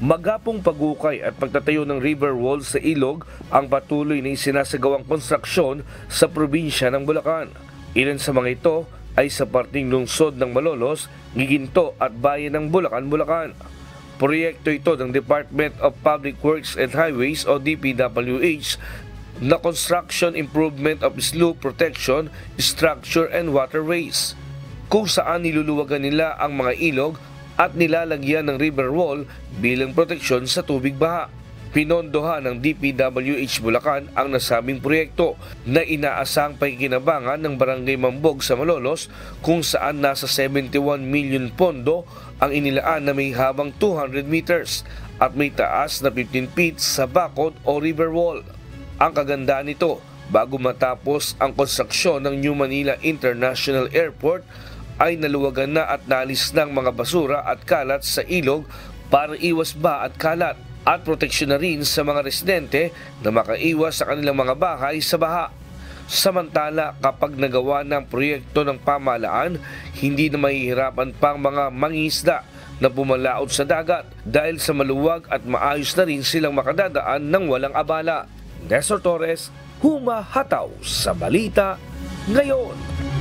Magapong pagukay at pagtatayo ng river wall sa ilog ang patuloy na isinasagawang konstruksyon sa probinsya ng Bulacan. Ilan sa mga ito ay sa parting lungsod ng Malolos, Giginto at bayan ng Bulacan, Bulacan. Proyekto ito ng Department of Public Works and Highways o DPWH na Construction Improvement of Slough Protection, Structure and Waterways, kung saan niluluwagan nila ang mga ilog at nilalagyan ng river wall bilang proteksyon sa tubig baha. Pinondohan ng DPWH Bulacan ang nasabing proyekto na inaasang pakikinabangan ng Barangay Mambog sa Malolos, kung saan nasa 71 million pondo ang inilaan na may habang 200 meters at may taas na 15 feet sa bakod o river wall. Ang kagandaan nito, bago matapos ang konstruksyon ng New Manila International Airport, ay naluwagan na at naalis ng mga basura at kalat sa ilog para iwas ba at kalat, at proteksyon na rin sa mga residente na makaiwas sa kanilang mga bahay sa baha. Samantala, kapag nagawa ng proyekto ng pamahalaan, hindi na mahihirapan pang mga mangingisda na pumalaot sa dagat dahil sa maluwag at maayos na rin silang makadadaan ng walang abala. Nestor Torres, humahataw sa balita ngayon.